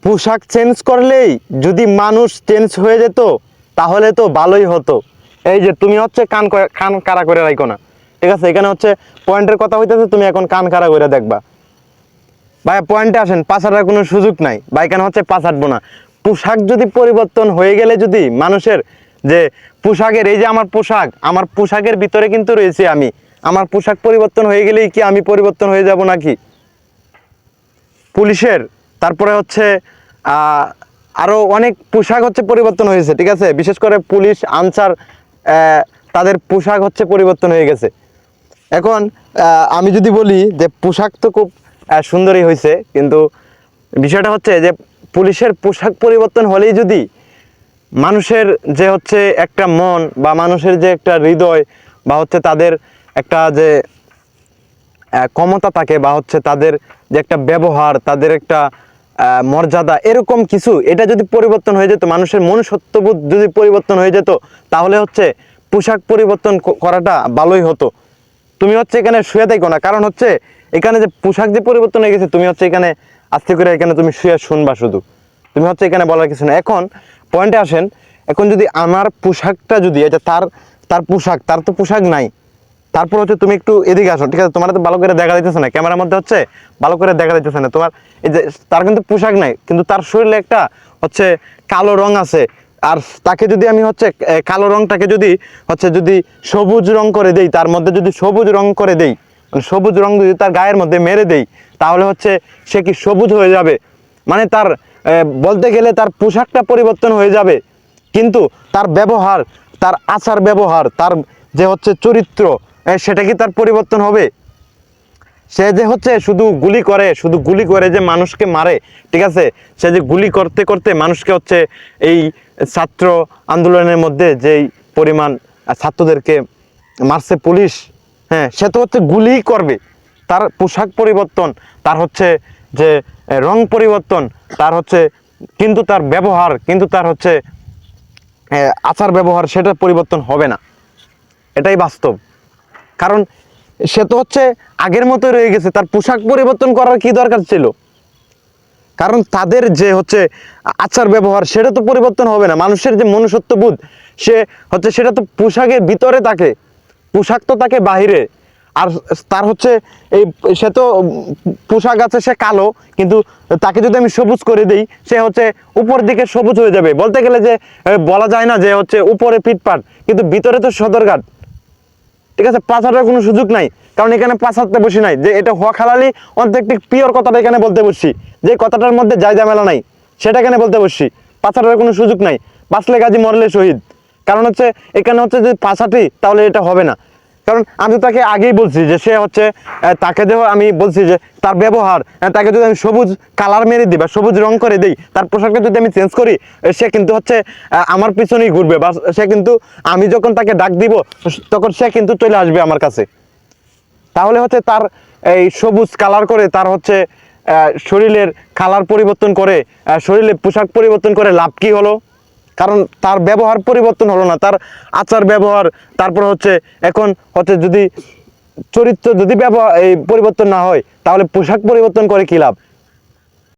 পোশাক চেঞ্জ করলেই যদি মানুষ চেঞ্জ হয়ে যেত তাহলে তো ভালোই হতো। এই যে তুমি হচ্ছে কান কারা করে রাখো না, ঠিক আছে? এখানে হচ্ছে পয়েন্টের কথা হইতেছে, তুমি এখন কান কারা করে দেখবা। ভাই পয়েন্টে আসেন, পাছাটার কোনো সুযোগ নাই বা এখানে হচ্ছে পাছাটবো না। পোশাক যদি পরিবর্তন হয়ে গেলে যদি মানুষের যে পোশাকের, এই যে আমার পোশাকের ভিতরে কিন্তু রয়েছে আমি, আমার পোশাক পরিবর্তন হয়ে গেলেই কি আমি পরিবর্তন হয়ে যাব নাকি? পুলিশের তারপরে হচ্ছে আরও অনেক পোশাক হচ্ছে পরিবর্তন হয়েছে, ঠিক আছে? বিশেষ করে পুলিশ আনসার, তাদের পোশাক হচ্ছে পরিবর্তন হয়ে গেছে। এখন আমি যদি বলি যে পোশাক তো খুব সুন্দরই হয়েছে, কিন্তু বিষয়টা হচ্ছে যে পুলিশের পোশাক পরিবর্তন হলেই যদি মানুষের যে হচ্ছে একটা মন বা মানুষের যে একটা হৃদয় বা হচ্ছে তাদের একটা যে ক্ষমতা থাকে বা হচ্ছে তাদের যে একটা ব্যবহার, তাদের একটা মর্যাদা, এরকম কিছু এটা যদি পরিবর্তন হয়ে যেত, মানুষের মনুষ্যত্ববোধ যদি পরিবর্তন হয়ে যেত, তাহলে হচ্ছে পোশাক পরিবর্তন করাটা ভালোই হতো। তুমি হচ্ছে এখানে শুয়ে থাকো না, কারণ হচ্ছে এখানে যে পোশাক যে পরিবর্তন হয়ে গেছে, তুমি হচ্ছে এখানে আস্তে করে এখানে তুমি শুয়ে শুনবা শুধু, তুমি হচ্ছে এখানে বলার কিছু না। এখন পয়েন্টে আসেন, এখন যদি আমার পোশাকটা যদি এটা তার পোশাক, তার তো পোশাক নাই, তারপর হচ্ছে তুমি একটু এদিকে আসো, ঠিক আছে? তোমার তো ভালো করে দেখা যাইতেছে না, ক্যামেরার মধ্যে হচ্ছে ভালো করে দেখা যাইতেছে না তোমার। এই যে তার কিন্তু পোশাক নাই, কিন্তু তার শরীরে একটা হচ্ছে কালো রং আছে। আর তাকে যদি আমি হচ্ছে কালো রংটাকে যদি হচ্ছে যদি সবুজ রং করে দেই, তার মধ্যে যদি সবুজ রং করে দেই, মানে সবুজ রং যদি তার গায়ের মধ্যে মেরে দেই, তাহলে হচ্ছে সে কি সবুজ হয়ে যাবে? মানে তার বলতে গেলে তার পোশাকটা পরিবর্তন হয়ে যাবে, কিন্তু তার ব্যবহার, তার আচার ব্যবহার, তার যে হচ্ছে চরিত্র, সেটা কি তার পরিবর্তন হবে? সে যে হচ্ছে শুধু গুলি করে যে মানুষকে মারে, ঠিক আছে? সে যে গুলি করতে করতে মানুষকে হচ্ছে এই ছাত্র আন্দোলনের মধ্যে যেই পরিমাণ ছাত্রদেরকে মারছে পুলিশ, হ্যাঁ, সে তো হচ্ছে গুলি করবে। তার পোশাক পরিবর্তন, তার হচ্ছে যে রং পরিবর্তন, তার হচ্ছে কিন্তু তার ব্যবহার, কিন্তু তার হচ্ছে আচার ব্যবহার, সেটা পরিবর্তন হবে না। এটাই বাস্তব। কারণ সে তো হচ্ছে আগের মতো রয়ে গেছে, তার পোশাক পরিবর্তন করার কি দরকার ছিল? কারণ তাদের যে হচ্ছে আচার ব্যবহার, সেটা তো পরিবর্তন হবে না। মানুষের যে মনুষ্যত্ববোধ, সে হচ্ছে সেটা তো পোশাকের ভিতরে থাকে, পোশাক তো থাকে বাহিরে। আর তার হচ্ছে এই সে তো পোশাক আছে সে কালো, কিন্তু তাকে যদি আমি সবুজ করে দিই, সে হচ্ছে উপর দিকে সবুজ হয়ে যাবে। বলতে গেলে যে বলা যায় না যে হচ্ছে উপরে পিটপাট, কিন্তু ভিতরে তো সদরঘাট, ঠিক আছে? পাছাটার কোনো সুযোগ নাই, কারণ এখানে পাছাতে বসি নাই যে এটা হওয়া খালালি অন্তর্টিক পিওর কথাটা এখানে বলতে বসছি, যে কথাটার মধ্যে যায় ঝামেলা নাই, সেটা এখানে বলতে বসছি। পাছাটার কোনো সুযোগ নাই, বাঁচলে গাজী মরলে শহীদ। কারণ হচ্ছে এখানে হচ্ছে যদি পাছাটি, তাহলে এটা হবে না। কারণ আমি তাকে আগেই বলছি যে সে হচ্ছে তাকে যে আমি বলছি যে তার ব্যবহার, তাকে যদি আমি সবুজ কালার মেরে দিই বা সবুজ রং করে দিই, তার পোশাকটা যদি আমি চেঞ্জ করি, সে কিন্তু হচ্ছে আমার পিছনেই ঘুরবে, বা সে কিন্তু আমি যখন তাকে ডাক দিব তখন সে কিন্তু চলে আসবে আমার কাছে। তাহলে হচ্ছে তার এই সবুজ কালার করে, তার হচ্ছে শরীরের কালার পরিবর্তন করে, শরীরের পোশাক পরিবর্তন করে লাভ কি হলো? কারণ তার ব্যবহার পরিবর্তন হলো না, তার আচার ব্যবহার। তারপর হচ্ছে এখন হচ্ছে যদি চরিত্র যদি ব্যবহার এই পরিবর্তন না হয়, তাহলে পোশাক পরিবর্তন করে কি লাভ?